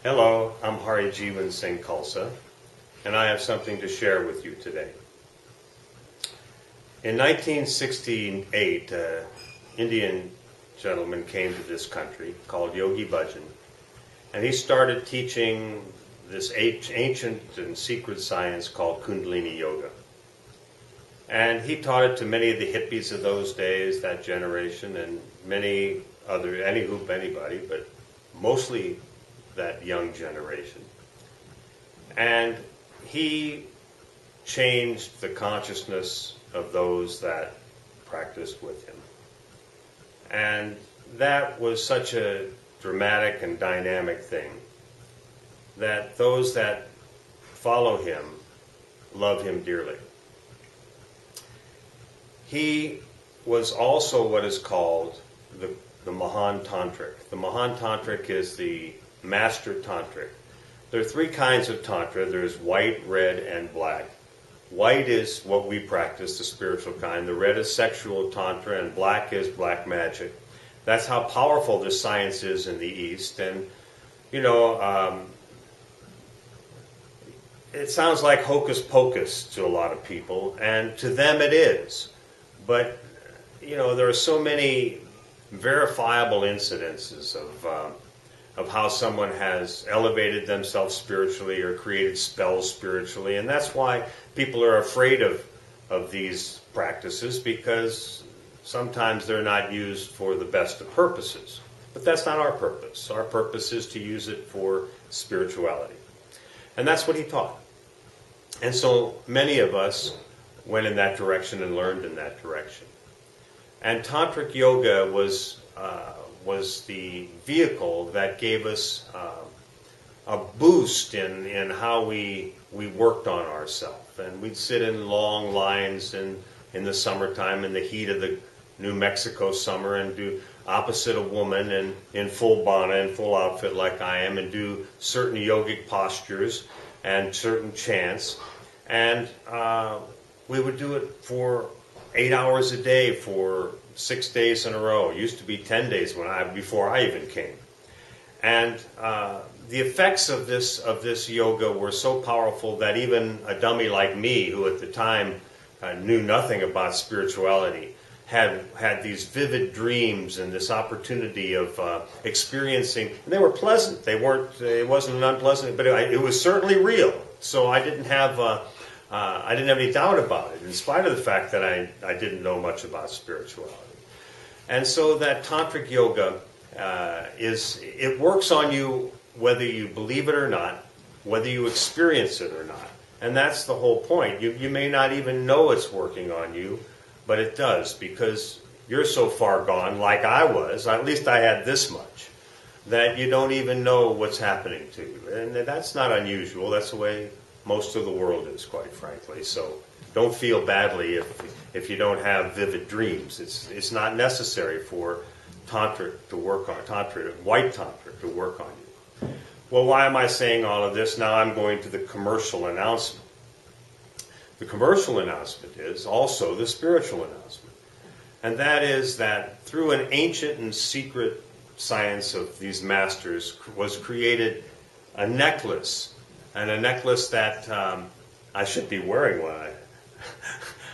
Hello, I'm Hari Jivan Singh Khalsa, and I have something to share with you today. In 1968, an Indian gentleman came to this country called Yogi Bhajan, and he started teaching this ancient and secret science called Kundalini Yoga. And he taught it to many of the hippies of those days, that generation, and many other, anybody, but mostly that young generation. And he changed the consciousness of those that practiced with him. And that was such a dramatic and dynamic thing that those that follow him love him dearly. He was also what is called the Mahan Tantric. The Mahan Tantric is the Master Tantric. There are three kinds of Tantra. There's white, red, and black. White is what we practice, the spiritual kind. The red is sexual Tantra, and black is black magic. That's how powerful this science is in the East. And, it sounds like hocus pocus to a lot of people, and to them it is. But, there are so many verifiable incidences of how someone has elevated themselves spiritually or created spells spiritually. And that's why people are afraid of these practices, because sometimes they're not used for the best of purposes. But that's not our purpose. Our purpose is to use it for spirituality. And that's what he taught. And so many of us went in that direction and learned in that direction. And Tantric Yoga was the vehicle that gave us a boost in how we worked on ourselves. And we'd sit in long lines in the summertime, in the heat of the New Mexico summer, and do opposite a woman and in full bana and full outfit like I am, and do certain yogic postures and certain chants. And we would do it for 8 hours a day for 6 days in a row. It used to be 10 days before I even came. And the effects of this yoga were so powerful that even a dummy like me, who at the time knew nothing about spirituality, had these vivid dreams and this opportunity of experiencing. And they were pleasant. They weren't. It wasn't an unpleasant, but it was certainly real. So I didn't have any doubt about it, in spite of the fact that I didn't know much about spirituality. And so that Tantric Yoga it works on you whether you believe it or not, whether you experience it or not. And that's the whole point. You may not even know it's working on you, but it does, because you're so far gone, like I was, at least I had this much, that you don't even know what's happening to you. And that's not unusual. That's the way most of the world is, quite frankly. So don't feel badly if you don't have vivid dreams. It's not necessary for Tantra to work on, white Tantra to work on you. Well, why am I saying all of this? Now I'm going to the commercial announcement. The commercial announcement is also the spiritual announcement. And that is that through an ancient and secret science of these masters was created a necklace. And a necklace that I should be wearing one.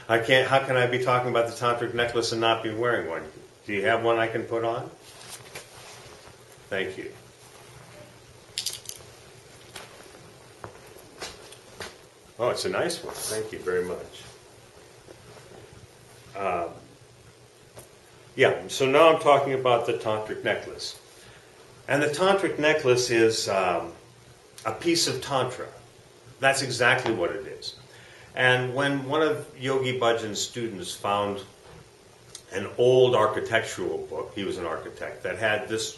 I can't. How can I be talking about the tantric necklace and not be wearing one? Do you have one I can put on? Thank you. Oh, it's a nice one. Thank you very much. So now I'm talking about the tantric necklace. And the tantric necklace is a piece of Tantra. That's exactly what it is. And when one of Yogi Bhajan's students found an old architectural book, he was an architect, that had this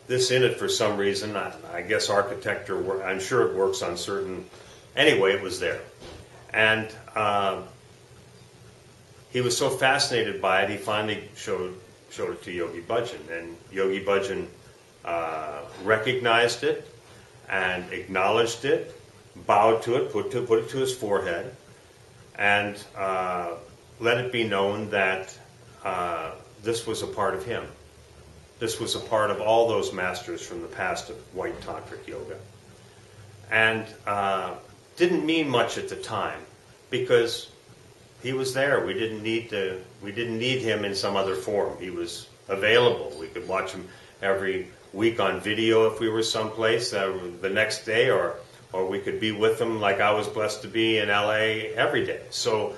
in it for some reason. I guess architecture, I'm sure it works on certain. Anyway, it was there. And he was so fascinated by it, he finally showed it to Yogi Bhajan. And Yogi Bhajan recognized it and acknowledged it, bowed to it, put it to his forehead, and let it be known that this was a part of him. This was a part of all those masters from the past of white tantric yoga. And didn't mean much at the time because he was there. We didn't need him in some other form. He was available. We could watch him every week on video if we were someplace the next day, or we could be with him like I was blessed to be in LA every day. So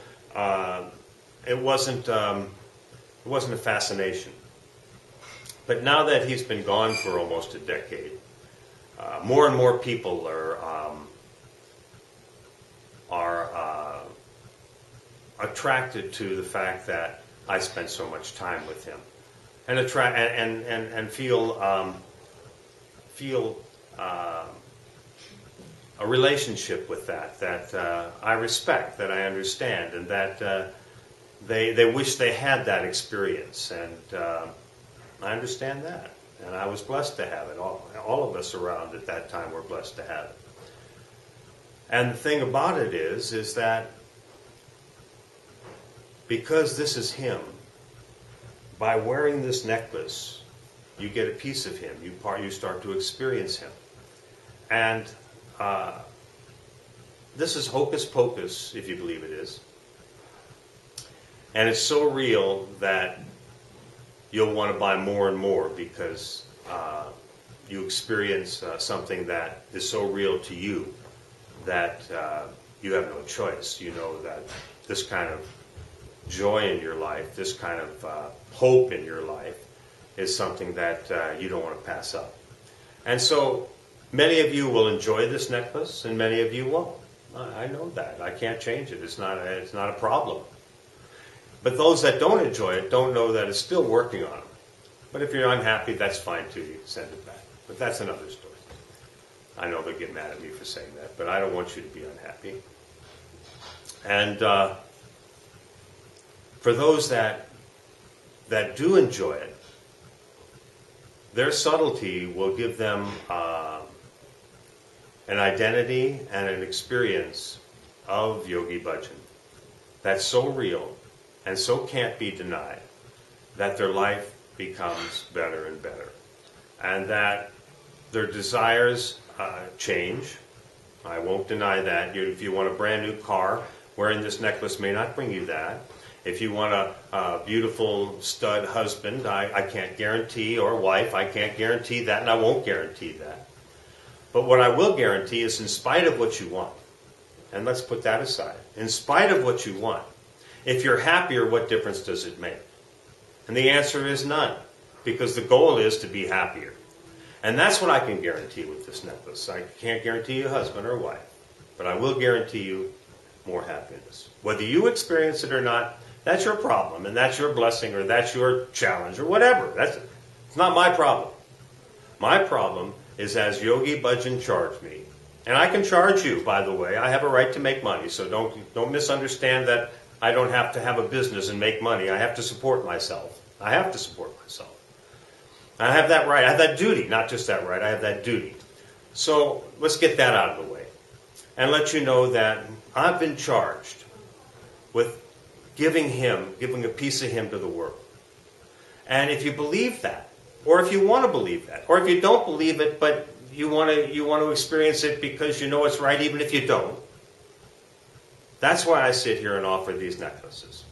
it wasn't a fascination. But now that he's been gone for almost a decade, more and more people are attracted to the fact that I spent so much time with him, and feel a relationship with that I respect, that I understand, and that they wish they had that experience, and I understand that, and I was blessed to have it. All of us around at that time were blessed to have it. And the thing about it is that because this is him, by wearing this necklace, you get a piece of him. You start to experience him. And this is hocus pocus, if you believe it is. And it's so real that you'll want to buy more and more because you experience something that is so real to you that you have no choice. You know that this kind of joy in your life, this kind of hope in your life is something that you don't want to pass up. And so many of you will enjoy this necklace and many of you won't. I know that. I can't change it. It's not a problem. But those that don't enjoy it don't know that it's still working on them. But if you're unhappy, that's fine too. You can send it back. But that's another story. I know they'll get mad at me for saying that, but I don't want you to be unhappy. And for those that do enjoy it, their subtlety will give them an identity and an experience of Yogi Bhajan that's so real and so can't be denied that their life becomes better and better, and that their desires change. I won't deny that. If you want a brand new car, wearing this necklace may not bring you that. If you want a beautiful stud husband, I can't guarantee, or wife, I can't guarantee that, and I won't guarantee that. But what I will guarantee is, in spite of what you want, and let's put that aside, in spite of what you want, if you're happier, what difference does it make? And the answer is none, because the goal is to be happier. And that's what I can guarantee with this necklace. I can't guarantee you a husband or a wife, but I will guarantee you more happiness. Whether you experience it or not, that's your problem, and that's your blessing, or that's your challenge, or whatever. It's not my problem. My problem is as Yogi Bhajan charged me. And I can charge you, by the way. I have a right to make money, so don't misunderstand that I don't have to have a business and make money. I have to support myself. I have to support myself. I have that right. I have that duty. Not just that right. I have that duty. So let's get that out of the way and let you know that I've been charged with giving a piece of him to the world. And if you believe that, or if you want to believe that, or if you don't believe it, but you want to experience it because you know it's right, even if you don't, that's why I sit here and offer these necklaces.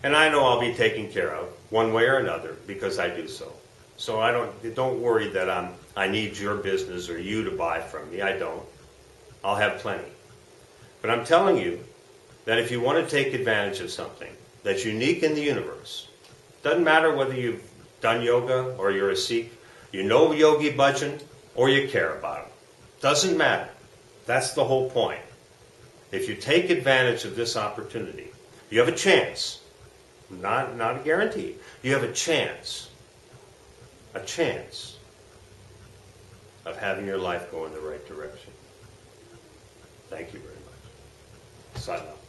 And I know I'll be taken care of one way or another because I do so. So don't worry that I need your business or you to buy from me. I don't. I'll have plenty. But I'm telling you that if you want to take advantage of something that's unique in the universe, doesn't matter whether you've done yoga or you're a Sikh, you know Yogi Bhajan or you care about him. Doesn't matter. That's the whole point. If you take advantage of this opportunity, you have a chance, not a guarantee, you have a chance of having your life go in the right direction. Thank you very much. Sign up.